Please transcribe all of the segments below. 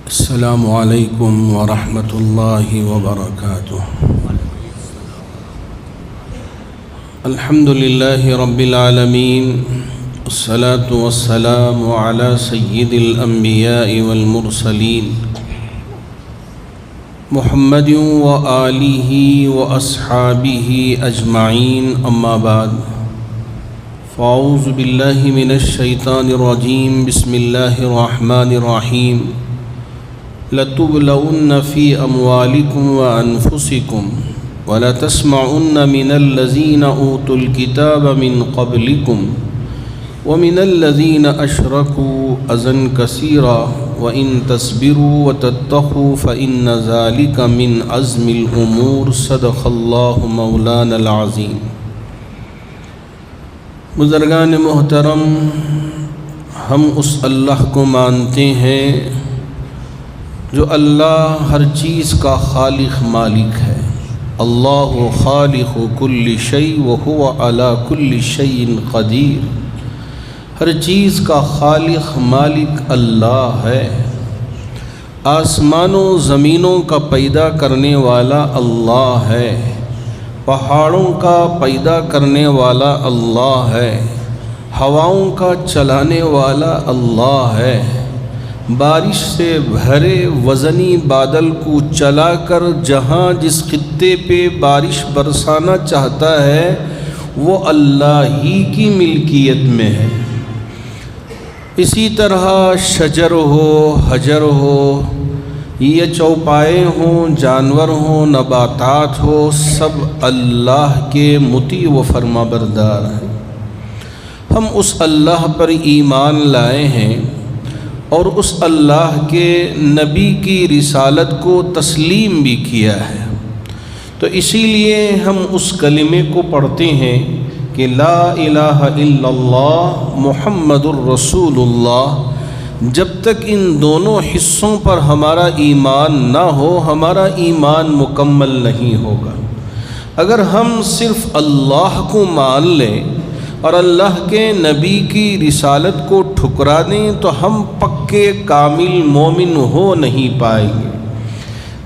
السلام علیکم ورحمۃ اللہ وبرکاتہ۔ الحمد للہ رب العالمین، والصلاة والسلام علی سید الانبیاء والمرسلین محمد وآلہ واصحابہ اجمعین، اما بعد فاعوذ باللہ من الشیطان الرجیم، بسم اللہ الرحمن الرحیم۔ لَتُبْلَوُنَّ فِي أَمْوَالِكُمْ وَأَنفُسِكُمْ وَلَتَسْمَعُنَّ مِنَ الَّذِينَ أُوتُوا الْكِتَابَ مِنْ قَبْلِكُمْ وَمِنَ الَّذِينَ أَشْرَكُوا أَذًى كَثِيرًا وَإِن تَصْبِرُوا وَتَتَّقُوا فَإِنَّ ذَلِكَ مِنْ عَزْمِ الْأُمُورِ صدق اللہ مولانا العظیم۔ بزرگان محترم، ہم اس اللہ کو مانتے ہیں جو اللہ ہر چیز کا خالق مالک ہے۔ اللہ خالق کل شیء وہو علی کل شیء قدیر۔ ہر چیز کا خالق مالک اللہ ہے۔ آسمانوں زمینوں کا پیدا کرنے والا اللہ ہے، پہاڑوں کا پیدا کرنے والا اللہ ہے، ہواؤں کا چلانے والا اللہ ہے، بارش سے بھرے وزنی بادل کو چلا کر جہاں جس خطے پہ بارش برسانا چاہتا ہے وہ اللہ ہی کی ملکیت میں ہے۔ اسی طرح شجر ہو، حجر ہو، یہ چوپائے ہوں، جانور ہوں، نباتات ہو، سب اللہ کے مطیع و فرما بردار ہیں۔ ہم اس اللہ پر ایمان لائے ہیں اور اس اللہ کے نبی کی رسالت کو تسلیم بھی کیا ہے، تو اسی لیے ہم اس کلمے کو پڑھتے ہیں کہ لا الہ الا اللہ محمد الرسول اللہ۔ جب تک ان دونوں حصوں پر ہمارا ایمان نہ ہو، ہمارا ایمان مکمل نہیں ہوگا۔ اگر ہم صرف اللہ کو مان لیں اور اللہ کے نبی کی رسالت کو ٹھکرا دیں تو ہم پکے کامل مومن ہو نہیں پائیں گے۔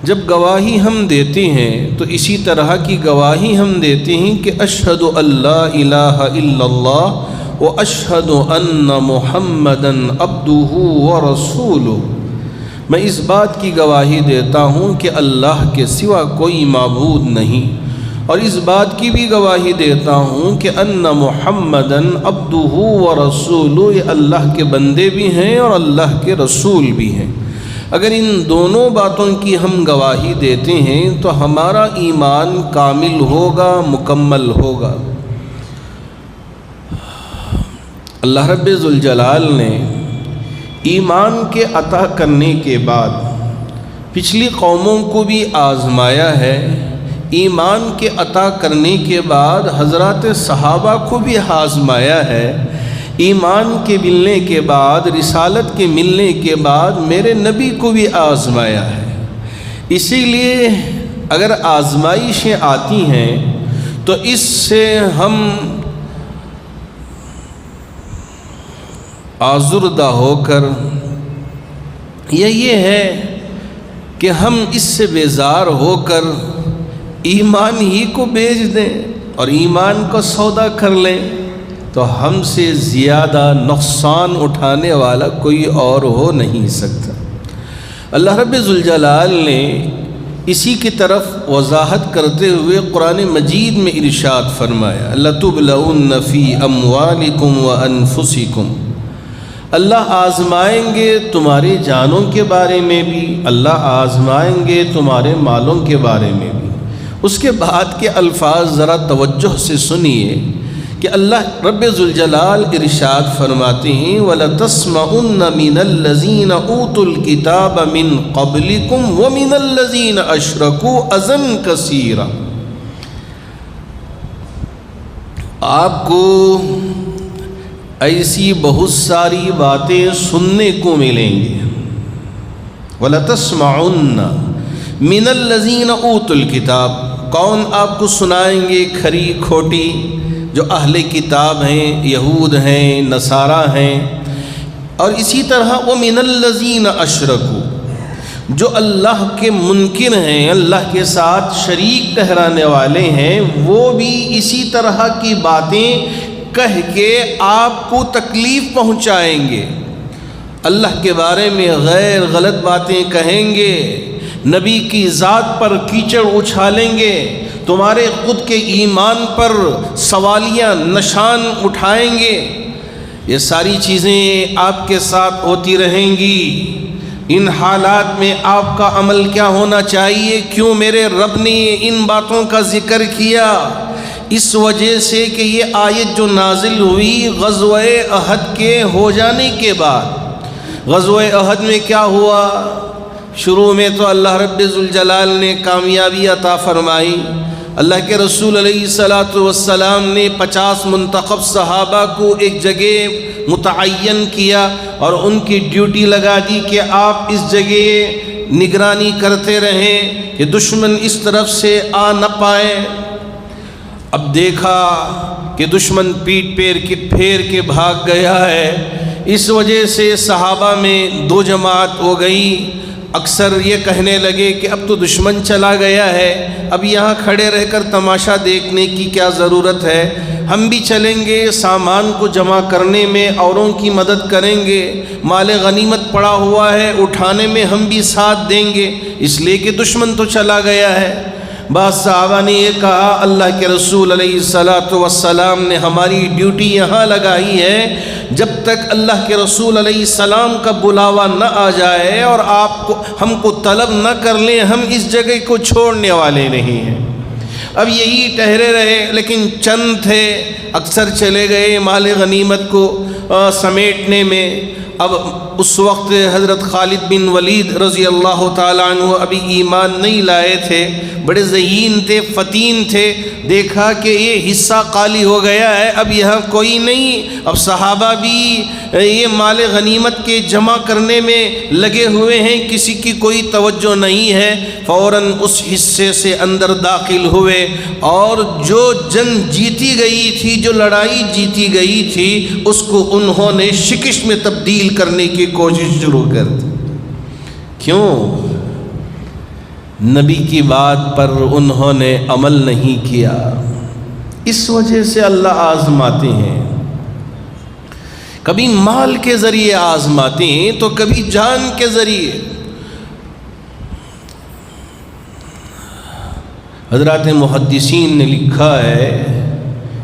جب گواہی ہم دیتے ہیں تو اسی طرح کی گواہی ہم دیتے ہیں کہ اشہد ان لا الہ الا اللہ و اشہد ان محمدًا عبدہ ورسولہ۔ میں اس بات کی گواہی دیتا ہوں کہ اللہ کے سوا کوئی معبود نہیں، اور اس بات کی بھی گواہی دیتا ہوں کہ ان محمدًا عبدہ ورسولہ، یہ اللہ کے بندے بھی ہیں اور اللہ کے رسول بھی ہیں۔ اگر ان دونوں باتوں کی ہم گواہی دیتے ہیں تو ہمارا ایمان کامل ہوگا، مکمل ہوگا۔ اللہ رب ذوالجلال نے ایمان کے عطا کرنے کے بعد پچھلی قوموں کو بھی آزمایا ہے، ایمان کے عطا کرنے کے بعد حضرات صحابہ کو بھی آزمایا ہے، ایمان کے ملنے کے بعد، رسالت کے ملنے کے بعد میرے نبی کو بھی آزمایا ہے۔ اسی لیے اگر آزمائشیں آتی ہیں تو اس سے ہم آزردہ ہو کر یہ ہے کہ ہم اس سے بیزار ہو کر ایمان ہی کو بیچ دیں اور ایمان کو سودا کر لیں، تو ہم سے زیادہ نقصان اٹھانے والا کوئی اور ہو نہیں سکتا۔ اللہ رب ذوالجلال نے اسی کی طرف وضاحت کرتے ہوئے قرآن مجید میں ارشاد فرمایا، لَتُبْلَوُنَّ فِي أَمْوَالِكُمْ وَأَنفُسِكُمْ۔ اللہ آزمائیں گے تمہارے جانوں کے بارے میں بھی، اللہ آزمائیں گے تمہارے مالوں کے بارے میں بھی۔ اس کے بعد کے الفاظ ذرا توجہ سے سنیے کہ اللہ رب ذوالجلال ارشاد فرماتے ہیں وَلَتَسْمَعُنَّ مِنَ الَّذِينَ أُوتُوا الْكِتَابَ مِنْ قَبْلِكُمْ وَمِنَ الَّذِينَ أَشْرَكُوا أَذًى كَثِيرًا۔ آپ کو ایسی بہت ساری باتیں سننے کو ملیں گی۔ وَلَتَسْمَعُنَّ مِنَ الَّذِينَ أُوتُوا الْكِتَابَ، کون آپ کو سنائیں گے کھری کھوٹی؟ جو اہل کتاب ہیں، یہود ہیں، نصارہ ہیں، اور اسی طرح وَمِنَ الَّذِينَ أَشْرَكُوا، جو اللہ کے منکر ہیں، اللہ کے ساتھ شریک ٹھہرانے والے ہیں، وہ بھی اسی طرح کی باتیں کہہ کے آپ کو تکلیف پہنچائیں گے، اللہ کے بارے میں غیر غلط باتیں کہیں گے، نبی کی ذات پر کیچڑ اچھالیں گے، تمہارے خود کے ایمان پر سوالیہ نشان اٹھائیں گے۔ یہ ساری چیزیں آپ کے ساتھ ہوتی رہیں گی۔ ان حالات میں آپ کا عمل کیا ہونا چاہیے؟ کیوں میرے رب نے ان باتوں کا ذکر کیا؟ اس وجہ سے کہ یہ آیت جو نازل ہوئی غزوہ احد کے ہو جانے کے بعد۔ غزوہ احد میں کیا ہوا؟ شروع میں تو اللہ رب ذوالجلال نے کامیابی عطا فرمائی، اللہ کے رسول علیہ السلام نے 50 منتخب صحابہ کو ایک جگہ متعین کیا اور ان کی ڈیوٹی لگا دی کہ آپ اس جگہ نگرانی کرتے رہیں کہ دشمن اس طرف سے آ نہ پائے۔ اب دیکھا کہ دشمن پیٹ پھیر کے بھاگ گیا ہے، اس وجہ سے صحابہ میں 2 جماعت ہو گئی۔ اکثر یہ کہنے لگے کہ اب تو دشمن چلا گیا ہے، اب یہاں کھڑے رہ کر تماشا دیکھنے کی کیا ضرورت ہے، ہم بھی چلیں گے، سامان کو جمع کرنے میں اوروں کی مدد کریں گے، مال غنیمت پڑا ہوا ہے اٹھانے میں ہم بھی ساتھ دیں گے، اس لیے کہ دشمن تو چلا گیا ہے۔ بعض صحابہ نے یہ کہا اللہ کے رسول علیہ السلام نے ہماری ڈیوٹی یہاں لگائی ہے، جب تک اللہ کے رسول علیہ السلام کا بلاوا نہ آ جائے اور ہم کو طلب نہ کر لیں، ہم اس جگہ کو چھوڑنے والے نہیں ہیں۔ اب یہی ٹھہرے رہے، لیکن چند تھے، اکثر چلے گئے مال غنیمت کو سمیٹنے میں۔ اب اس وقت حضرت خالد بن ولید رضی اللہ تعالیٰ عنہ ابھی ایمان نہیں لائے تھے، بڑے ذہین تھے، فتین تھے، دیکھا کہ یہ حصہ خالی ہو گیا ہے، اب یہاں کوئی نہیں، اب صحابہ بھی یہ مال غنیمت کے جمع کرنے میں لگے ہوئے ہیں، کسی کی کوئی توجہ نہیں ہے، فوراً اس حصے سے اندر داخل ہوئے اور جو جنگ جیتی گئی تھی، جو لڑائی جیتی گئی تھی، اس کو انہوں نے شکست میں تبدیل کرنے کی کوشش شروع کر دی۔ کیوں؟ نبی کی بات پر انہوں نے عمل نہیں کیا۔ اس وجہ سے اللہ آزماتے ہیں، کبھی مال کے ذریعے آزماتے ہیں تو کبھی جان کے ذریعے۔ حضرات محدثین نے لکھا ہے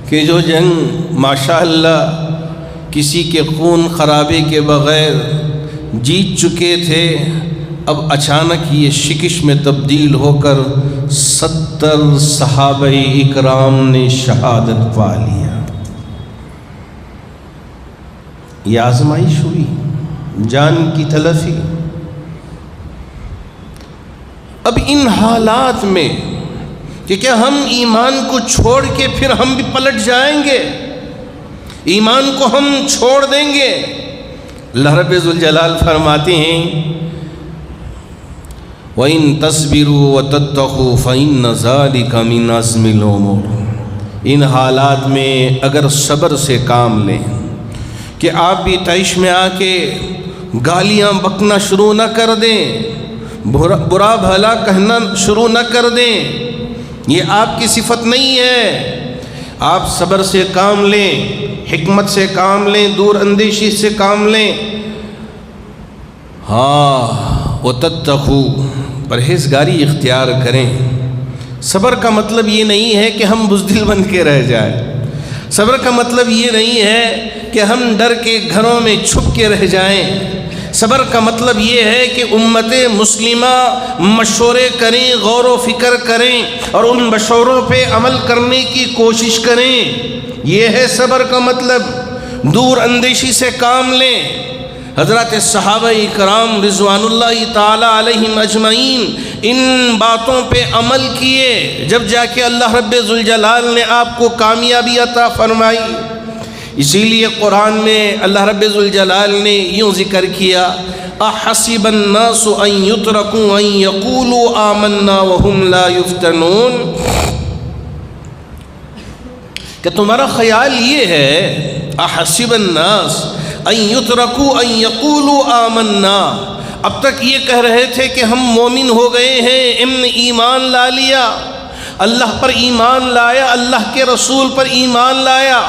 کہ جو جنگ ماشاءاللہ کسی کے خون خرابے کے بغیر جیت چکے تھے، اب اچانک یہ شکست میں تبدیل ہو کر 70 صحابہ اکرام نے شہادت پا لیا۔ یہ آزمائش ہوئی، جان کی تلفی۔ اب ان حالات میں کہ کیا ہم ایمان کو چھوڑ کے پھر ہم بھی پلٹ جائیں گے؟ ایمان کو ہم چھوڑ دیں گے؟ اللہ رب ذوالجلال فرماتے ہیں وَإِن تَصْبِرُوا وَتَتَّقُوا فَإِنَّ ذَلِكَ مِنْ عَزْمِ الْأُمُورِ۔ ان حالات میں اگر صبر سے کام لیں کہ آپ بھی طیش میں آ کے گالیاں بکنا شروع نہ کر دیں، برا بھلا کہنا شروع نہ کر دیں، یہ آپ کی صفت نہیں ہے۔ آپ صبر سے کام لیں، حکمت سے کام لیں، دور اندیشی سے کام لیں۔ ہاں، وَتَتَّقُوا، پرہیزگاری اختیار کریں۔ صبر کا مطلب یہ نہیں ہے کہ ہم بزدل بن کے رہ جائیں، صبر کا مطلب یہ نہیں ہے کہ ہم ڈر کے گھروں میں چھپ کے رہ جائیں، صبر کا مطلب یہ ہے کہ امت مسلمہ مشورے کریں، غور و فکر کریں اور ان مشوروں پہ عمل کرنے کی کوشش کریں، یہ ہے صبر کا مطلب۔ دور اندیشی سے کام لیں۔ حضرات صحابہ کرام رضوان اللہ تعالی علیہم اجمعین ان باتوں پہ عمل کیے، جب جا کے اللہ رب ذوالجلال نے آپ کو کامیابی عطا فرمائی۔ اسی لیے قرآن میں اللہ رب ذوالجلال نے یوں ذکر کیا احسب الناس ان یترکوا ان یقولوا آمنا وهم لا یفتنون، کہ تمہارا خیال یہ ہے احسب الناس ان یترکوا ان یقولوا آمنا، اب تک یہ کہہ رہے تھے کہ ہم مومن ہو گئے ہیں، ہم نے ایمان لا لیا، اللہ پر ایمان لایا، اللہ کے رسول پر ایمان لایا۔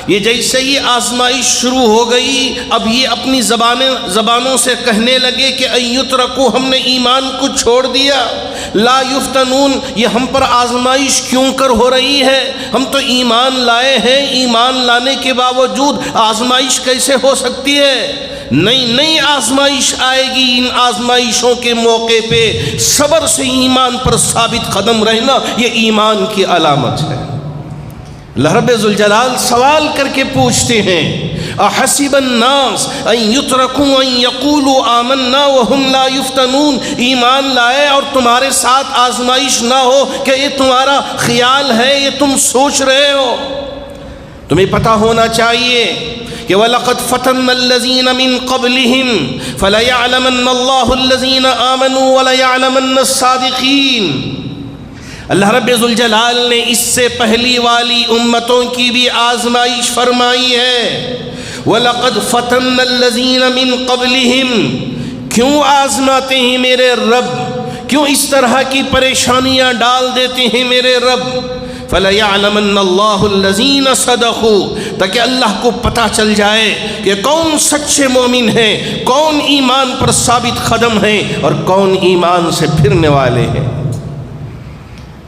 یہ جیسے ہی آزمائش شروع ہو گئی، اب یہ اپنی زبانوں سے کہنے لگے کہ ایترکو، ہم نے ایمان کو چھوڑ دیا، لا یفتنون، یہ ہم پر آزمائش کیوں کر ہو رہی ہے؟ ہم تو ایمان لائے ہیں، ایمان لانے کے باوجود آزمائش کیسے ہو سکتی ہے؟ نئی آزمائش آئے گی، ان آزمائشوں کے موقع پہ صبر سے ایمان پر ثابت قدم رہنا یہ ایمان کی علامت ہے۔ اللہ رب ذوالجلال سوال کر کے پوچھتے ہیں، احسب الناس ان یترکوا ان یقولوا آمنا وهم لا یفتنون، ایمان لائے اور تمہارے ساتھ آزمائش نہ ہو، کہ یہ تمہارا خیال ہے، یہ تم سوچ رہے ہو؟ تمہیں پتہ ہونا چاہیے کہ وَلَقَدْ فَتَنَّ الَّذِينَ مِن قَبْلِهِمْ فَلَيَعْلَمَنَّ اللَّهُ الَّذِينَ آمَنُوا وَلَيَعْلَمَنَّ الصَّادِقِينَ۔ اللہ رب ذوالجلال نے اس سے پہلی والی امتوں کی بھی آزمائش فرمائی ہے۔ وَلَقَدْ فَتَنَّ الَّذِينَ مِن قَبْلِهِمْ، کیوں آزماتے ہیں میرے رب، کیوں اس طرح کی پریشانیاں ڈال دیتے ہیں میرے رب؟ فَلَيَعْلَمَنَّ اللَّهُ الَّذِينَ صَدَقُوا، تاکہ اللہ کو پتہ چل جائے کہ کون سچے مومن ہیں، کون ایمان پر ثابت قدم ہیں اور کون ایمان سے پھرنے والے ہیں۔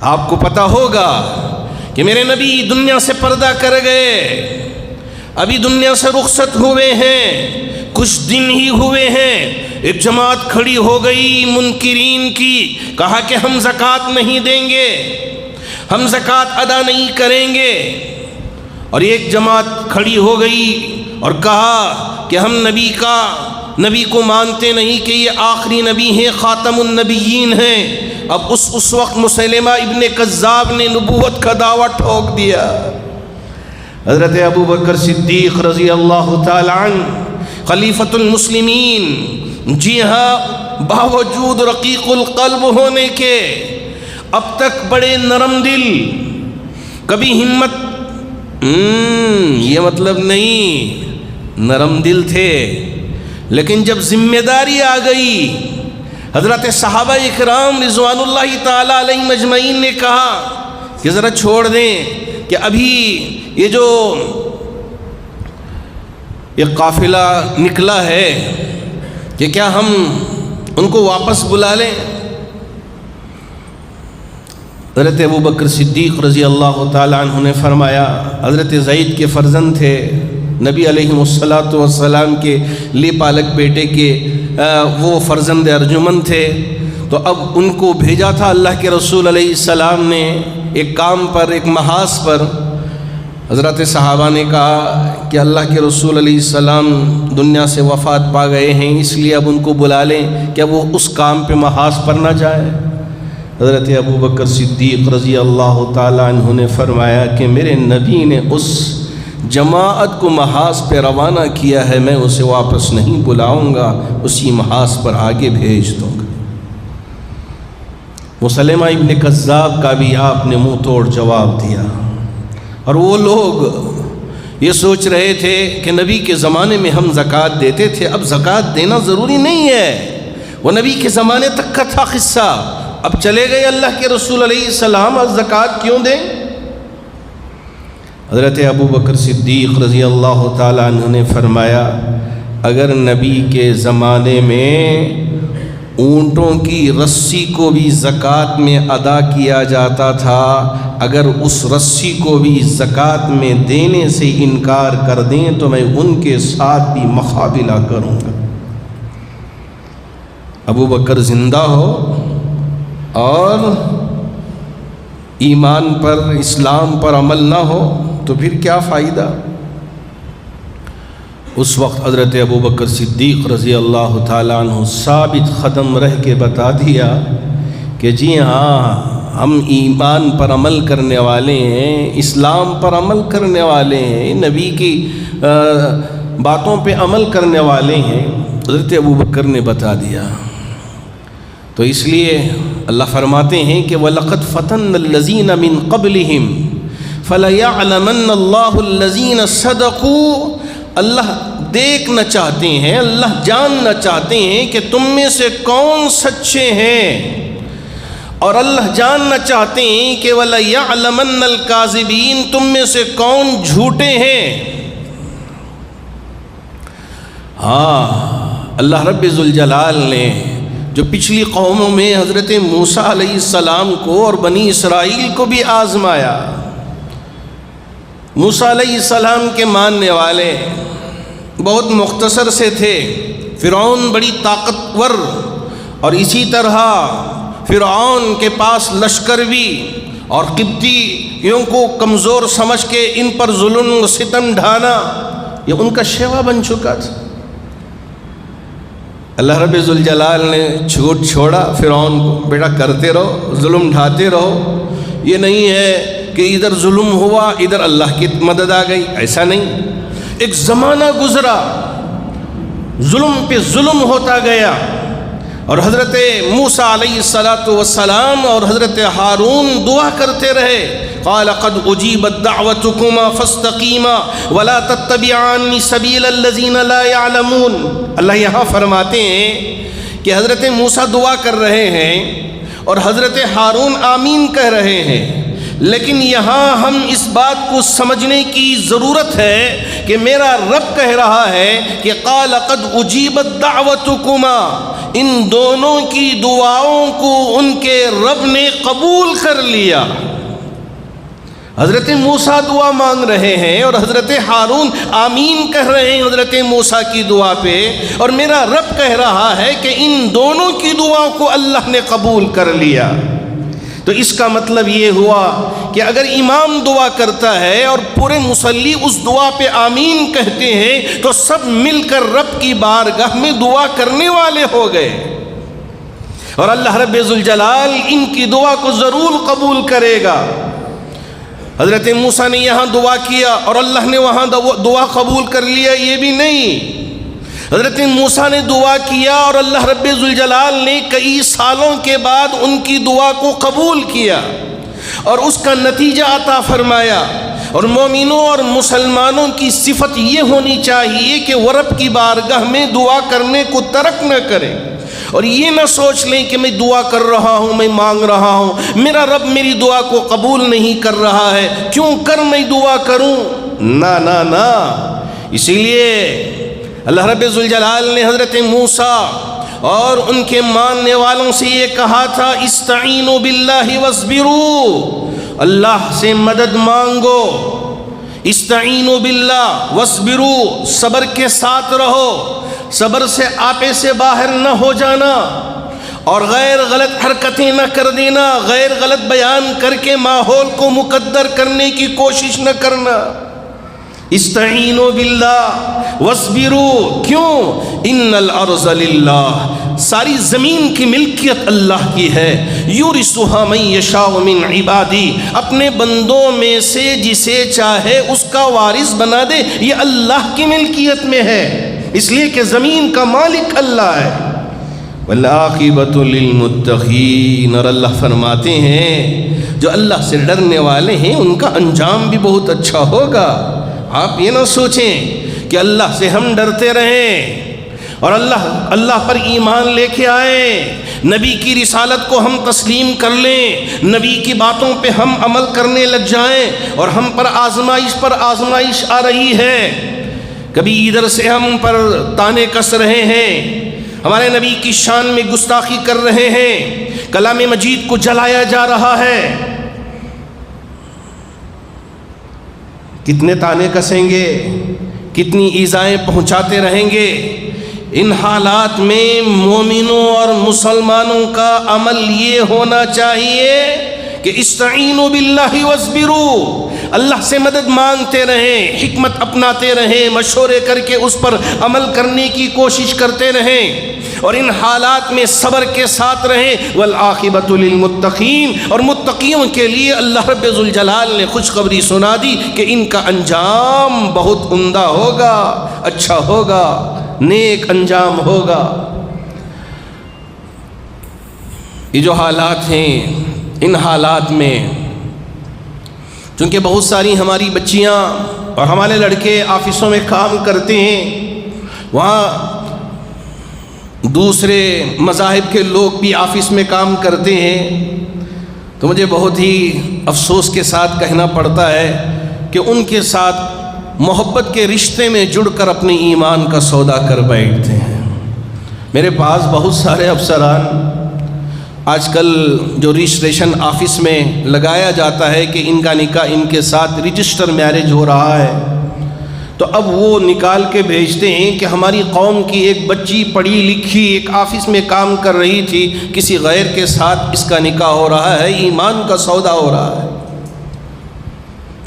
آپ کو پتہ ہوگا کہ میرے نبی دنیا سے پردہ کر گئے، ابھی دنیا سے رخصت ہوئے ہیں، کچھ دن ہی ہوئے ہیں، ایک جماعت کھڑی ہو گئی منکرین کی، کہا کہ ہم زکوٰۃ نہیں دیں گے، ہم زکوٰۃ ادا نہیں کریں گے۔ اور ایک جماعت کھڑی ہو گئی اور کہا کہ ہم نبی کو مانتے نہیں کہ یہ آخری نبی ہیں، خاتم النبیین ہیں۔ اب اس وقت مسیلمہ ابن کذاب نے نبوت کا دعویٰ ٹھوک دیا۔ حضرت ابوبکر صدیق رضی اللہ تعالی عنہ خلیفۃ المسلمین، جی ہاں، باوجود رقیق القلب ہونے کے اب تک بڑے نرم دل، کبھی ہمت یہ مطلب نہیں، نرم دل تھے، لیکن جب ذمہ داری آ گئی، حضرت صحابہ اکرام رضوان اللہ تعالی علیہ مجمعین نے کہا کہ ذرا چھوڑ دیں، کہ ابھی یہ جو یہ قافلہ نکلا ہے کہ کیا ہم ان کو واپس بلا لیں؟ حضرت ابوبکر صدیق رضی اللہ تعالیٰ عنہ نے فرمایا، حضرت زید کے فرزند تھے، نبی علیہ السلام کے لی پالک بیٹے کے وہ فرزند ارجمن تھے، تو اب ان کو بھیجا تھا اللہ کے رسول علیہ السلام نے ایک کام پر، ایک محاذ پر۔ حضرت صحابہ نے کہا کہ اللہ کے رسول علیہ السلام دنیا سے وفات پا گئے ہیں، اس لیے اب ان کو بلا لیں، کیا وہ اس کام پہ محاذ پر نہ جائے؟ حضرت ابوبکر صدیق رضی اللہ تعالیٰ عنہ نے فرمایا کہ میرے نبی نے اس جماعت کو محاذ پہ روانہ کیا ہے، میں اسے واپس نہیں بلاؤں گا، اسی محاذ پر آگے بھیج دوں گا۔ مسلمہ ابن کذاب کا بھی آپ نے منہ توڑ جواب دیا، اور وہ لوگ یہ سوچ رہے تھے کہ نبی کے زمانے میں ہم زکوٰۃ دیتے تھے، اب زکوٰۃ دینا ضروری نہیں ہے، وہ نبی کے زمانے تک کا تھا قصہ، اب چلے گئے اللہ کے رسول علیہ السلام، اب زکوٰۃ کیوں دیں؟ حضرت ابوبکر صدیق رضی اللہ تعالیٰ عنہ نے فرمایا، اگر نبی کے زمانے میں اونٹوں کی رسی کو بھی زکوٰۃ میں ادا کیا جاتا تھا، اگر اس رسی کو بھی زکوٰۃ میں دینے سے انکار کر دیں تو میں ان کے ساتھ بھی مقابلہ کروں گا۔ ابوبکر زندہ ہو اور ایمان پر، اسلام پر عمل نہ ہو تو پھر کیا فائدہ؟ اس وقت حضرت ابوبکر صدیق رضی اللہ تعالیٰ عنہ ثابت قدم رہ کے بتا دیا کہ جی ہاں، ہم ایمان پر عمل کرنے والے ہیں، اسلام پر عمل کرنے والے ہیں، نبی کی باتوں پہ عمل کرنے والے ہیں۔ حضرت ابوبکر نے بتا دیا، تو اس لیے اللہ فرماتے ہیں کہ وَلَقَدْ فَتَنَّ الَّذِينَ مِن قَبْلِهِمْ فَلَيَعْلَمَنَّ اللَّهُ الَّذِينَ صَدَقُوا، اللہ دیکھنا چاہتے ہیں، اللہ جاننا چاہتے ہیں کہ تم میں سے کون سچے ہیں، اور اللہ جاننا چاہتے ہیں کہ وَلَيَعْلَمَنَّ الْكَاذِبِينَ، تم میں سے کون جھوٹے ہیں۔ ہاں، اللہ رب ذوالجلال نے جو پچھلی قوموں میں حضرت موسیٰ علیہ السلام کو اور بنی اسرائیل کو بھی آزمایا۔ موسیٰ علیہ السلام کے ماننے والے بہت مختصر سے تھے، فرعون بڑی طاقتور، اور اسی طرح فرعون کے پاس لشکر بھی، اور قبطیوں کو کمزور سمجھ کے ان پر ظلم و ستم ڈھانا یہ ان کا شیوا بن چکا تھا۔ اللہ رب ذوالجلال نے چھوٹ چھوڑا فرعون کو، بیٹا کرتے رہو، ظلم ڈھاتے رہو، یہ نہیں ہے کہ ادھر ظلم ہوا ادھر اللہ کی مدد آ گئی، ایسا نہیں۔ ایک زمانہ گزرا، ظلم پہ ظلم ہوتا گیا، اور حضرت موسیٰ علیہ السلام اور حضرت ہارون دعا کرتے رہے، قال قد اجیبت دعوتکما فاستقیما ولا تتبعان سبیل الذین لا يعلمون۔ اللہ یہاں فرماتے ہیں کہ حضرت موسیٰ دعا کر رہے ہیں اور حضرت ہارون آمین کہہ رہے ہیں، لیکن یہاں ہم اس بات کو سمجھنے کی ضرورت ہے کہ میرا رب کہہ رہا ہے کہ قال قد اجیبت دعوتکما، ان دونوں کی دعاؤں کو ان کے رب نے قبول کر لیا۔ حضرت موسیٰ دعا مانگ رہے ہیں اور حضرت ہارون آمین کہہ رہے ہیں حضرت موسیٰ کی دعا پہ، اور میرا رب کہہ رہا ہے کہ ان دونوں کی دعا کو اللہ نے قبول کر لیا۔ تو اس کا مطلب یہ ہوا کہ اگر امام دعا کرتا ہے اور پورے مصلی اس دعا پہ آمین کہتے ہیں تو سب مل کر رب کی بارگاہ میں دعا کرنے والے ہو گئے، اور اللہ رب ذوالجلال ان کی دعا کو ضرور قبول کرے گا۔ حضرت موسیٰ نے یہاں دعا کیا اور اللہ نے وہاں دعا قبول کر لیا، یہ بھی نہیں۔ حضرت موسیٰ نے دعا کیا اور اللہ رب ذوالجلال نے کئی سالوں کے بعد ان کی دعا کو قبول کیا اور اس کا نتیجہ عطا فرمایا۔ اور مومنوں اور مسلمانوں کی صفت یہ ہونی چاہیے کہ وہ رب کی بارگاہ میں دعا کرنے کو ترک نہ کریں، اور یہ نہ سوچ لیں کہ میں دعا کر رہا ہوں، میں مانگ رہا ہوں، میرا رب میری دعا کو قبول نہیں کر رہا ہے، کیوں کر میں دعا کروں؟ نہ نہ نہ۔ اسی لیے اللہ رب ذوالجلال نے حضرت موسیٰ اور ان کے ماننے والوں سے یہ کہا تھا، استعینوا باللہ واصبروا، اللہ سے مدد مانگو، استعینوا باللہ واصبروا، صبر کے ساتھ رہو، صبر سے آپے سے باہر نہ ہو جانا، اور غیر غلط حرکتیں نہ کر دینا، غیر غلط بیان کر کے ماحول کو مقدر کرنے کی کوشش نہ کرنا۔ استعینوا باللہ واصبروا، کیوں؟ ان الارض للہ، ساری زمین کی ملکیت اللہ کی ہے، یورثھا من یشاء من عبادی، اپنے بندوں میں سے جسے چاہے اس کا وارث بنا دے، یہ اللہ کی ملکیت میں ہے، اس لیے کہ زمین کا مالک اللہ ہے۔ والعاقبۃ للمتقین، اور اللہ فرماتے ہیں جو اللہ سے ڈرنے والے ہیں ان کا انجام بھی بہت اچھا ہوگا۔ آپ یہ نہ سوچیں کہ اللہ سے ہم ڈرتے رہیں اور اللہ پر ایمان لے کے آئیں، نبی کی رسالت کو ہم تسلیم کر لیں، نبی کی باتوں پہ ہم عمل کرنے لگ جائیں، اور ہم پر آزمائش آ رہی ہے، کبھی ادھر سے ہم پر تانے کس رہے ہیں، ہمارے نبی کی شان میں گستاخی کر رہے ہیں، کلام مجید کو جلایا جا رہا ہے، کتنے تانے کسیں گے، کتنی ایذائیں پہنچاتے رہیں گے۔ ان حالات میں مومنوں اور مسلمانوں کا عمل یہ ہونا چاہیے کہ استعینوا باللہ واصبروا، اللہ سے مدد مانگتے رہیں، حکمت اپناتے رہیں، مشورے کر کے اس پر عمل کرنے کی کوشش کرتے رہیں، اور ان حالات میں صبر کے ساتھ رہیں۔ والعاقبۃ للمتقین، اور متقیوں کے لیے اللہ رب ذوالجلال نے خوشخبری سنا دی کہ ان کا انجام بہت عمدہ ہوگا، اچھا ہوگا، نیک انجام ہوگا۔ یہ جو حالات ہیں، ان حالات میں چونکہ بہت ساری ہماری بچیاں اور ہمارے لڑکے آفسوں میں کام کرتے ہیں، وہاں دوسرے مذاہب کے لوگ بھی آفس میں کام کرتے ہیں، تو مجھے بہت ہی افسوس کے ساتھ کہنا پڑتا ہے کہ ان کے ساتھ محبت کے رشتے میں جڑ کر اپنے ایمان کا سودا کر بیٹھتے ہیں۔ میرے پاس بہت سارے افسران آج کل جو رجسٹریشن آفس میں لگایا جاتا ہے کہ ان کا نکاح ان کے ساتھ رجسٹر میرج ہو رہا ہے، تو اب وہ نکال کے بھیجتے ہیں کہ ہماری قوم کی ایک بچی پڑھی لکھی ایک آفس میں کام کر رہی تھی، کسی غیر کے ساتھ اس کا نکاح ہو رہا ہے، ایمان کا سودا ہو رہا ہے۔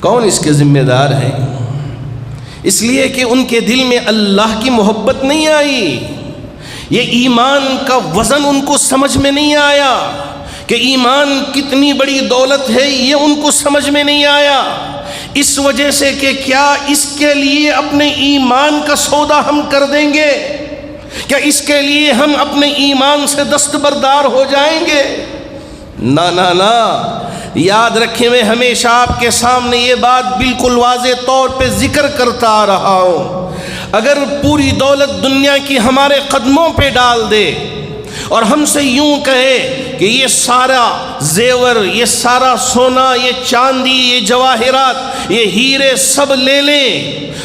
کون اس کے ذمہ دار ہیں؟ اس لیے کہ ان کے دل میں اللہ کی محبت نہیں آئی، یہ ایمان کا وزن ان کو سمجھ میں نہیں آیا کہ ایمان کتنی بڑی دولت ہے، یہ ان کو سمجھ میں نہیں آیا، اس وجہ سے کہ کیا اس کے لیے اپنے ایمان کا سودا ہم کر دیں گے؟ کیا اس کے لیے ہم اپنے ایمان سے دستبردار ہو جائیں گے؟ نہ نہ نہ، یاد رکھیں، میں ہمیشہ آپ کے سامنے یہ بات بالکل واضح طور پہ ذکر کرتا آ رہا ہوں، اگر پوری دولت دنیا کی ہمارے قدموں پہ ڈال دے اور ہم سے یوں کہے کہ یہ سارا زیور، یہ سارا سونا، یہ چاندی، یہ جواہرات، یہ ہیرے سب لے لیں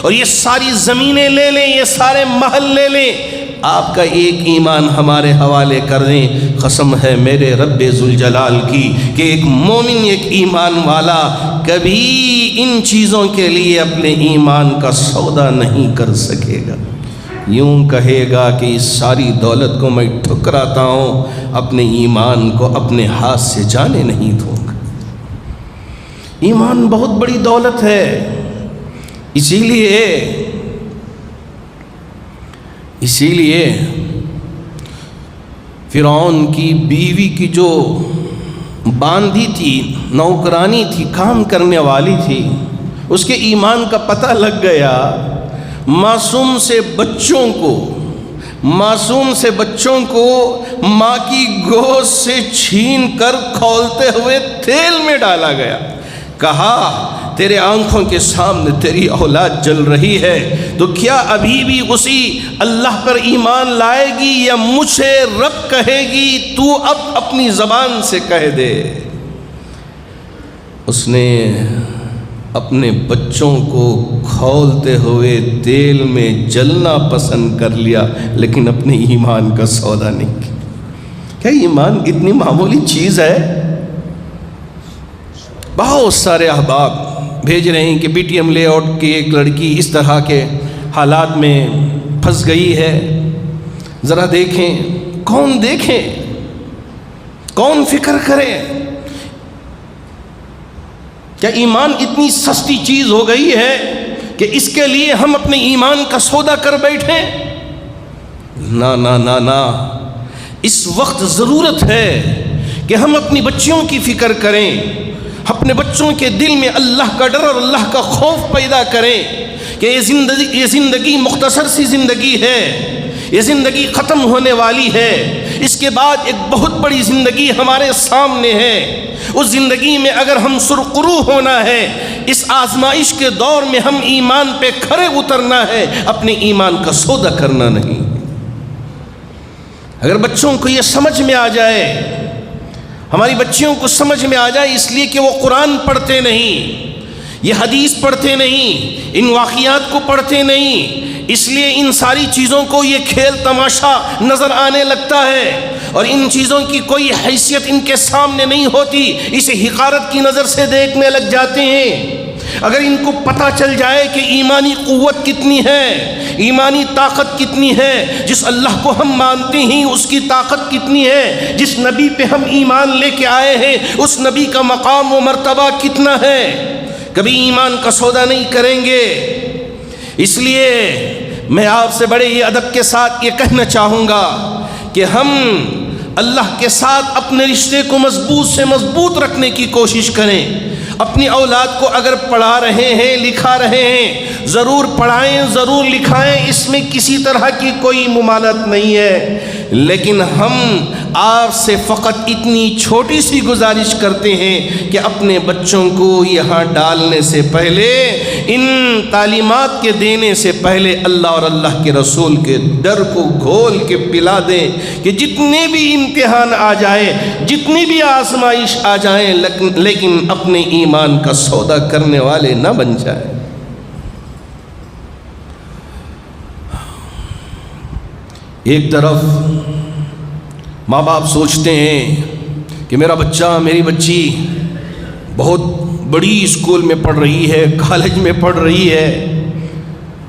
اور یہ ساری زمینیں لے لیں، یہ سارے محل لے لیں، آپ کا ایک ایمان ہمارے حوالے کر دیں، قسم ہے میرے رب ذوالجلال کی کہ ایک مومن، ایک ایمان والا کبھی ان چیزوں کے لیے اپنے ایمان کا سودا نہیں کر سکے گا۔ یوں کہے گا کہ اس ساری دولت کو میں ٹھکراتا ہوں، اپنے ایمان کو اپنے ہاتھ سے جانے نہیں دوں گا۔ ایمان بہت بڑی دولت ہے، اسی لیے فرعون کی بیوی کی جو باندھی تھی، نوکرانی تھی، کام کرنے والی تھی، اس کے ایمان کا پتہ لگ گیا، معصوم سے بچوں کو ماں کی گود سے چھین کر کھولتے ہوئے تیل میں ڈالا گیا، کہا تیرے آنکھوں کے سامنے تیری اولاد جل رہی ہے، تو کیا ابھی بھی اسی اللہ پر ایمان لائے گی یا مجھے رب کہے گی؟ تو اب اپنی زبان سے کہہ دے۔ اس نے اپنے بچوں کو کھولتے ہوئے تیل میں جلنا پسند کر لیا، لیکن اپنے ایمان کا سودا نہیں کیا۔ کیا ایمان اتنی معمولی چیز ہے؟ بہت سارے احباب بھیج رہے ہیں کہ بی ٹی ایم لے آؤٹ کی ایک لڑکی اس طرح کے حالات میں پھنس گئی ہے، ذرا دیکھیں، کون فکر کرے؟ کیا ایمان اتنی سستی چیز ہو گئی ہے کہ اس کے لیے ہم اپنے ایمان کا سودا کر بیٹھیں؟ نہ نہ نہ نہ، اس وقت ضرورت ہے کہ ہم اپنی بچیوں کی فکر کریں، اپنے بچوں کے دل میں اللہ کا ڈر اور اللہ کا خوف پیدا کریں کہ یہ زندگی مختصر سی زندگی ہے، یہ زندگی ختم ہونے والی ہے، اس کے بعد ایک بہت بڑی زندگی ہمارے سامنے ہے۔ اس زندگی میں اگر ہم سرخرو ہونا ہے، اس آزمائش کے دور میں ہم ایمان پہ کھرے اترنا ہے، اپنے ایمان کا سودا کرنا نہیں۔ اگر بچوں کو یہ سمجھ میں آ جائے، ہماری بچیوں کو سمجھ میں آ جائے، اس لیے کہ وہ قرآن پڑھتے نہیں، یہ حدیث پڑھتے نہیں، ان واقعات کو پڑھتے نہیں، اس لیے ان ساری چیزوں کو یہ کھیل تماشا نظر آنے لگتا ہے اور ان چیزوں کی کوئی حیثیت ان کے سامنے نہیں ہوتی، اسے حقارت کی نظر سے دیکھنے لگ جاتے ہیں۔ اگر ان کو پتہ چل جائے کہ ایمانی قوت کتنی ہے، ایمانی طاقت کتنی ہے، جس اللہ کو ہم مانتے ہیں اس کی طاقت کتنی ہے، جس نبی پہ ہم ایمان لے کے آئے ہیں اس نبی کا مقام و مرتبہ کتنا ہے، کبھی ایمان کا سودا نہیں کریں گے۔ اس لیے میں آپ سے بڑے ہی ادب کے ساتھ یہ کہنا چاہوں گا کہ ہم اللہ کے ساتھ اپنے رشتے کو مضبوط سے مضبوط رکھنے کی کوشش کریں. اپنی اولاد کو اگر پڑھا رہے ہیں لکھا رہے ہیں ضرور پڑھائیں ضرور لکھائیں، اس میں کسی طرح کی کوئی ممانعت نہیں ہے. لیکن ہم آپ سے فقط اتنی چھوٹی سی گزارش کرتے ہیں کہ اپنے بچوں کو یہاں ڈالنے سے پہلے، ان تعلیمات کے دینے سے پہلے اللہ اور اللہ کے رسول کے ڈر کو گھول کے پلا دیں کہ جتنے بھی امتحان آ جائے، جتنی بھی آزمائش آ جائیں، لیکن اپنے ایمان کا سودا کرنے والے نہ بن جائیں. ایک طرف ماں باپ سوچتے ہیں کہ میرا بچہ میری بچی بہت بڑی اسکول میں پڑھ رہی ہے، کالج میں پڑھ رہی ہے،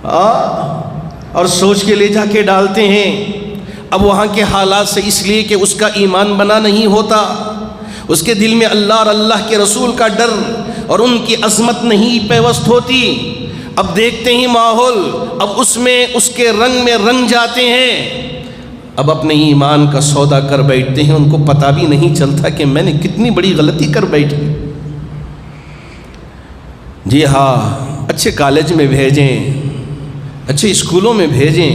اور سوچ کے لے جا کے ڈالتے ہیں. اب وہاں کے حالات سے اس لیے کہ اس کا ایمان بنا نہیں ہوتا، اس کے دل میں اللہ اور اللہ کے رسول کا ڈر اور ان کی عظمت نہیں پیوست ہوتی. اب دیکھتے ہی ماحول، اب اس میں اس کے رنگ میں رنگ جاتے ہیں، اب اپنے ایمان کا سودا کر بیٹھتے ہیں. ان کو پتہ بھی نہیں چلتا کہ میں نے کتنی بڑی غلطی کر بیٹھی. جی ہاں، اچھے کالج میں بھیجیں، اچھے اسکولوں میں بھیجیں،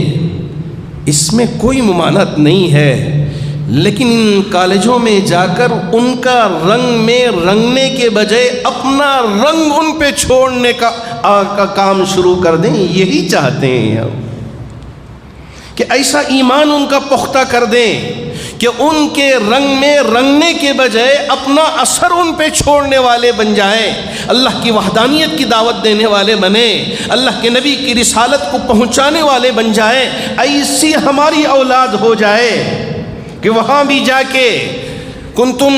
اس میں کوئی ممانعت نہیں ہے، لیکن ان کالجوں میں جا کر ان کا رنگ میں رنگنے کے بجائے اپنا رنگ ان پہ چھوڑنے کا کام شروع کر دیں. یہی چاہتے ہیں ہم کہ ایسا ایمان ان کا پختہ کر دیں کہ ان کے رنگ میں رنگنے کے بجائے اپنا اثر ان پہ چھوڑنے والے بن جائیں، اللہ کی وحدانیت کی دعوت دینے والے بنیں، اللہ کے نبی کی رسالت کو پہنچانے والے بن جائیں. ایسی ہماری اولاد ہو جائے کہ وہاں بھی جا کے کنتم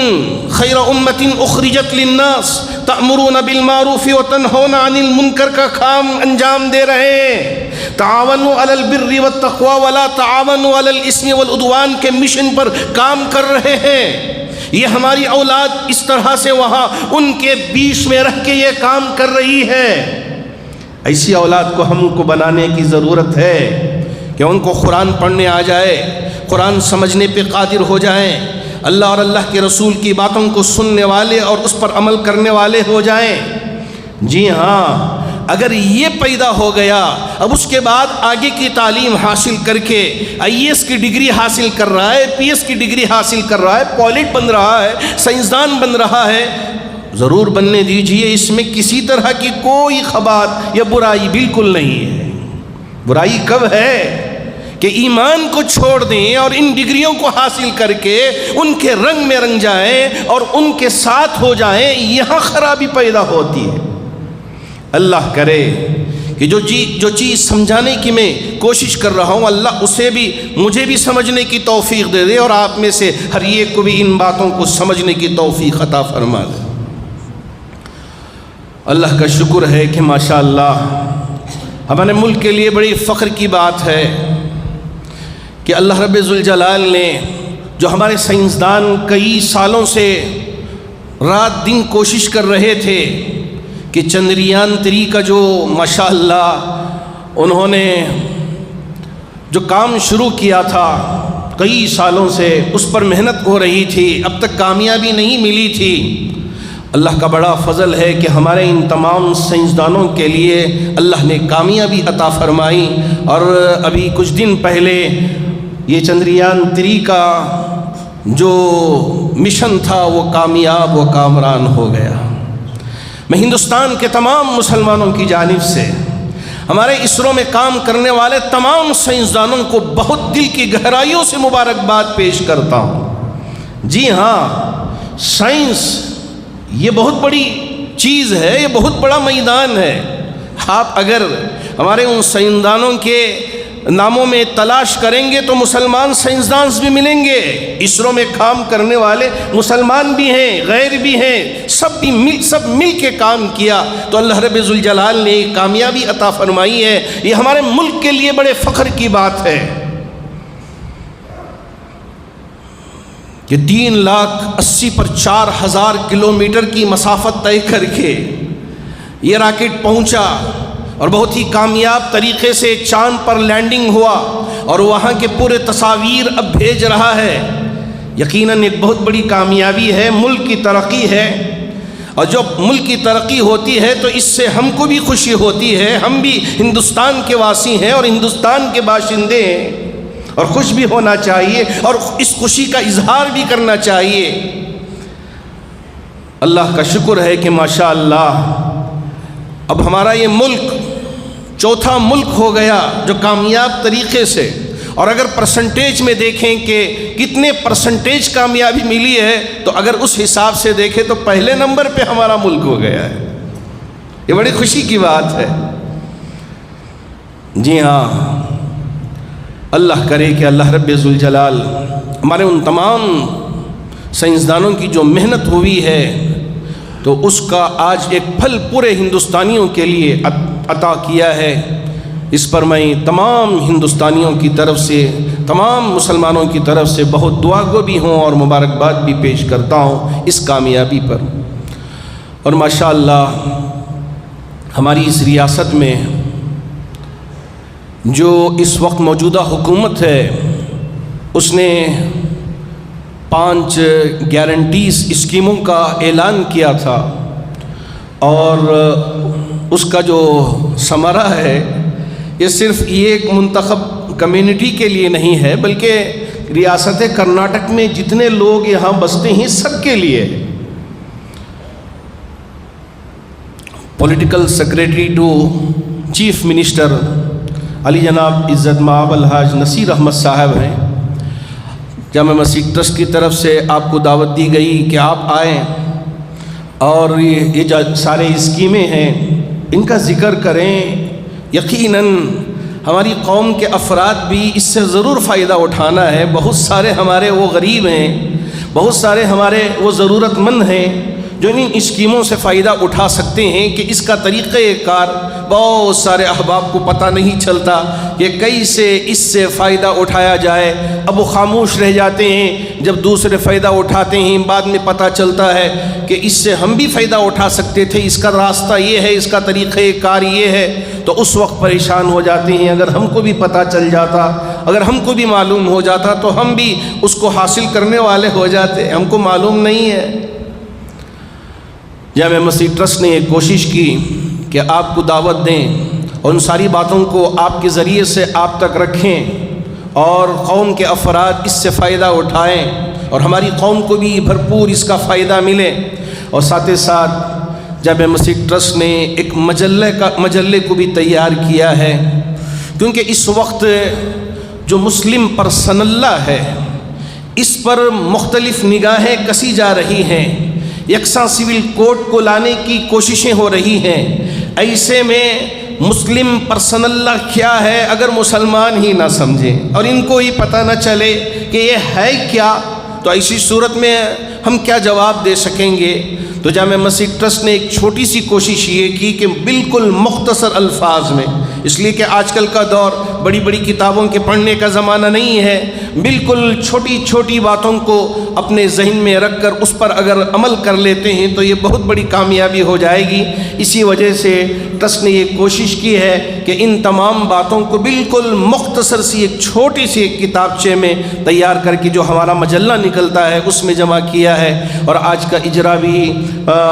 خیر امت اخرجت للناس تأمرون بالمعروف وتنہون عن المنکر کا کام انجام دے رہے ہیں. تعاونوا علی البر والتقوی ولا تعاونوا علی الاسم والعدوان کے مشن پر کام کر رہے ہیں. یہ ہماری اولاد اس طرح سے وہاں ان کے بیچ میں رہ کے یہ کام کر رہی ہے. ایسی اولاد کو ہم کو بنانے کی ضرورت ہے کہ ان کو قرآن پڑھنے آ جائے، قرآن سمجھنے پہ قادر ہو جائیں، اللہ اور اللہ کے رسول کی باتوں کو سننے والے اور اس پر عمل کرنے والے ہو جائیں. جی ہاں، اگر یہ پیدا ہو گیا، اب اس کے بعد آگے کی تعلیم حاصل کر کے IAS کی ڈگری حاصل کر رہا ہے، PS کی ڈگری حاصل کر رہا ہے، پائلٹ بن رہا ہے، سائنسدان بن رہا ہے، ضرور بننے دیجئے. اس میں کسی طرح کی کوئی خبات یا برائی بالکل نہیں ہے. برائی کب ہے کہ ایمان کو چھوڑ دیں اور ان ڈگریوں کو حاصل کر کے ان کے رنگ میں رنگ جائیں اور ان کے ساتھ ہو جائیں. یہاں خرابی پیدا ہوتی ہے. اللہ کرے کہ جو چیز سمجھانے کی میں کوشش کر رہا ہوں، اللہ اسے بھی مجھے بھی سمجھنے کی توفیق دے دے، اور آپ میں سے ہر ایک کو بھی ان باتوں کو سمجھنے کی توفیق عطا فرما دے. اللہ کا شکر ہے کہ ماشاءاللہ ہمارے ملک کے لیے بڑی فخر کی بات ہے کہ اللہ رب ذوالجلال نے جو ہمارے سائنسدان کئی سالوں سے رات دن کوشش کر رہے تھے کہ چندریان 3 کا جو ماشاءاللہ انہوں نے جو کام شروع کیا تھا کئی سالوں سے، اس پر محنت ہو رہی تھی، اب تک کامیابی نہیں ملی تھی. اللہ کا بڑا فضل ہے کہ ہمارے ان تمام سائنسدانوں کے لیے اللہ نے کامیابی عطا فرمائی، اور ابھی کچھ دن پہلے یہ چندریان 3 کا جو مشن تھا وہ کامیاب و کامران ہو گیا. میں ہندوستان کے تمام مسلمانوں کی جانب سے ہمارے اسرو میں کام کرنے والے تمام سائنسدانوں کو بہت دل کی گہرائیوں سے مبارکباد پیش کرتا ہوں. جی ہاں، سائنس یہ بہت بڑی چیز ہے، یہ بہت بڑا میدان ہے. آپ اگر ہمارے ان سائنسدانوں کے ناموں میں تلاش کریں گے تو مسلمان سائنسدان بھی ملیں گے. اسرو میں کام کرنے والے مسلمان بھی ہیں، غیر بھی ہیں، سب مل کے کام کیا تو اللہ رب ذوالجلال نے کامیابی عطا فرمائی ہے. یہ ہمارے ملک کے لیے بڑے فخر کی بات ہے کہ 3,80,000 پر 4,000 کلومیٹر کی مسافت طے کر کے یہ راکٹ پہنچا اور بہت ہی کامیاب طریقے سے چاند پر لینڈنگ ہوا اور وہاں کے پورے تصاویر اب بھیج رہا ہے. یقیناً ایک بہت بڑی کامیابی ہے، ملک کی ترقی ہے، اور جب ملک کی ترقی ہوتی ہے تو اس سے ہم کو بھی خوشی ہوتی ہے، ہم بھی ہندوستان کے واسی ہیں اور ہندوستان کے باشندے ہیں، اور خوش بھی ہونا چاہیے اور اس خوشی کا اظہار بھی کرنا چاہیے۔ اللہ کا شکر ہے کہ ماشاءاللہ اب ہمارا یہ ملک چوتھا ملک ہو گیا جو کامیاب طریقے سے، اور اگر پرسنٹیج میں دیکھیں کہ کتنے پرسنٹیج کامیابی ملی ہے تو اگر اس حساب سے دیکھیں تو پہلے نمبر پہ ہمارا ملک ہو گیا ہے۔ یہ بڑی خوشی کی بات ہے۔ جی ہاں، اللہ کرے کہ اللہ رب ذوالجلال ہمارے ان تمام سائنسدانوں کی جو محنت ہوئی ہے تو اس کا آج ایک پھل پورے ہندوستانیوں کے لیے عطا کیا ہے۔ اس پر میں تمام ہندوستانیوں کی طرف سے، تمام مسلمانوں کی طرف سے بہت دعا گو بھی ہوں اور مبارکباد بھی پیش کرتا ہوں اس کامیابی پر۔ اور ماشاءاللہ ہماری اس ریاست میں جو اس وقت موجودہ حکومت ہے اس نے 5 گارنٹیز اسکیموں کا اعلان کیا تھا، اور اس کا جو ثمرہ ہے یہ صرف ایک منتخب کمیونٹی کے لیے نہیں ہے بلکہ ریاست کرناٹک میں جتنے لوگ یہاں بستے ہیں سب کے لیے۔ Political secretary to chief minister Ali جناب عزت مآب الحاج نصیر احمد صاحب ہیں۔ جامع مسجد ٹرسٹ کی طرف سے آپ کو دعوت دی گئی کہ آپ آئیں اور یہ جو سارے اسکیمیں ہیں ان کا ذکر کریں۔ یقیناً ہماری قوم کے افراد بھی اس سے ضرور فائدہ اٹھانا ہے۔ بہت سارے ہمارے وہ غریب ہیں، بہت سارے ہمارے وہ ضرورت مند ہیں جو ان اسکیموں سے فائدہ اٹھا سکتے ہیں کہ اس کا طریقہ کار بہت سارے احباب کو پتہ نہیں چلتا کہ کیسے اس سے فائدہ اٹھایا جائے۔ اب وہ خاموش رہ جاتے ہیں، جب دوسرے فائدہ اٹھاتے ہیں بعد میں پتہ چلتا ہے کہ اس سے ہم بھی فائدہ اٹھا سکتے تھے، اس کا راستہ یہ ہے، اس کا طریقہ کار یہ ہے، تو اس وقت پریشان ہو جاتے ہیں۔ اگر ہم کو بھی پتہ چل جاتا، اگر ہم کو بھی معلوم ہو جاتا تو ہم بھی اس کو حاصل کرنے والے ہو جاتے۔ ہم کو معلوم نہیں ہے۔ جامع مسجد ٹرسٹ نے یہ کوشش کی کہ آپ کو دعوت دیں اور ان ساری باتوں کو آپ کے ذریعے سے آپ تک رکھیں اور قوم کے افراد اس سے فائدہ اٹھائیں اور ہماری قوم کو بھی بھرپور اس کا فائدہ ملے۔ اور ساتھ ہی ساتھ جامع مسجد ٹرسٹ نے ایک مجلے کو بھی تیار کیا ہے، کیونکہ اس وقت جو مسلم پرسنل لا ہے اس پر مختلف نگاہیں کسی جا رہی ہیں، یکساں سول کوڈ کو لانے کی کوششیں ہو رہی ہیں۔ ایسے میں مسلم پرسنل لا کیا ہے اگر مسلمان ہی نہ سمجھیں اور ان کو ہی پتہ نہ چلے کہ یہ ہے کیا، تو ایسی صورت میں ہم کیا جواب دے سکیں گے؟ تو جامع مسجد ٹرسٹ نے ایک چھوٹی سی کوشش یہ کی کہ بالکل مختصر الفاظ میں، اس لیے کہ آج کل کا دور بڑی بڑی کتابوں کے پڑھنے کا زمانہ نہیں ہے، بالکل چھوٹی چھوٹی باتوں کو اپنے ذہن میں رکھ کر اس پر اگر عمل کر لیتے ہیں تو یہ بہت بڑی کامیابی ہو جائے گی۔ اسی وجہ سے ٹرسٹ نے یہ کوشش کی ہے کہ ان تمام باتوں کو بالکل مختصر سی ایک چھوٹی سی ایک کتابچے میں تیار کر کے جو ہمارا مجلہ نکلتا ہے اس میں جمع کیا ہے، اور آج کا اجرا بھی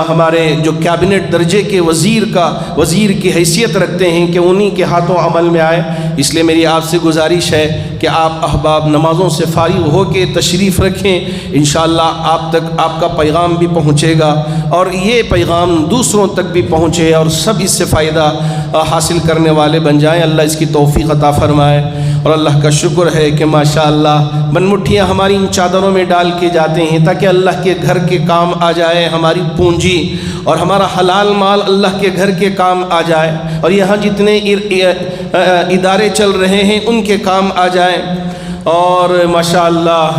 ہمارے جو کابینٹ درجے کے وزیر کی حیثیت رکھتے ہیں کہ انہی کے ہاتھوں عمل میں آئے۔ اس لیے میری آپ سے گزارش ہے کہ آپ احباب نمازوں سے فارغ ہو کے تشریف رکھیں، انشاءاللہ آپ تک آپ کا پیغام بھی پہنچے گا اور یہ پیغام دوسروں تک بھی پہنچے اور سب اس سے فائدہ حاصل کرنے والے بن جائیں۔ اللہ اس کی توفیق عطا فرمائے۔ اور اللہ کا شکر ہے کہ ماشاءاللہ بن مٹھیاں ہماری ان چادروں میں ڈال کے جاتے ہیں تاکہ اللہ کے گھر کے کام آ جائے، ہماری پونجی اور ہمارا حلال مال اللہ کے گھر کے کام آ جائے، اور یہاں جتنے ادارے چل رہے ہیں ان کے کام آ جائیں۔ اور ماشاءاللہ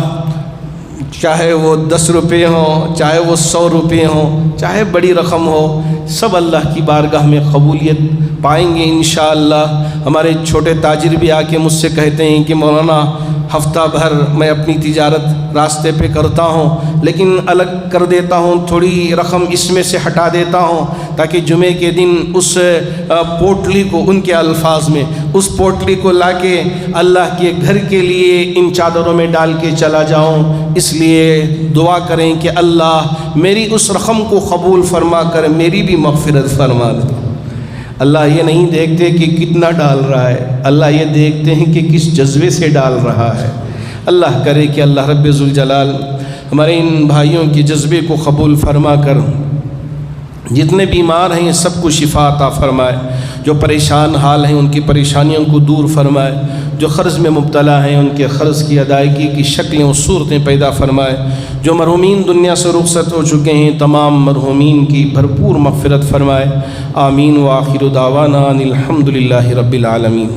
چاہے وہ 10 روپے ہوں، چاہے وہ 100 روپے ہوں، چاہے بڑی رقم ہو، سب اللہ کی بارگاہ میں قبولیت پائیں گے انشاءاللہ۔ ہمارے چھوٹے تاجر بھی آ کے مجھ سے کہتے ہیں کہ مولانا ہفتہ بھر میں اپنی تجارت راستے پہ کرتا ہوں، لیکن الگ کر دیتا ہوں، تھوڑی رقم اس میں سے ہٹا دیتا ہوں تاکہ جمعے کے دن اس پوٹلی کو، ان کے الفاظ میں، اس پوٹلی کو لا کے اللہ کے گھر کے لیے ان چادروں میں ڈال کے چلا جاؤں۔ اس لیے دعا کریں کہ اللہ میری اس رقم کو قبول فرما کر میری بھی مغفرت فرما دے۔ اللہ یہ نہیں دیکھتے کہ کتنا ڈال رہا ہے، اللہ یہ دیکھتے ہیں کہ کس جذبے سے ڈال رہا ہے۔ اللہ کرے کہ اللہ رب ذوالجلال ہمارے ان بھائیوں کے جذبے کو قبول فرما کر جتنے بیمار ہیں سب کو شفا عطا فرمائے، جو پریشان حال ہیں ان کی پریشانیوں کو دور فرمائے، جو قرض میں مبتلا ہیں ان کے قرض کی ادائیگی کی شکلیں و صورتیں پیدا فرمائے، جو مرحومین دنیا سے رخصت ہو چکے ہیں تمام مرحومین کی بھرپور مغفرت فرمائے۔ آمین وآخر دعوانا ان الحمد للہ رب العالمین۔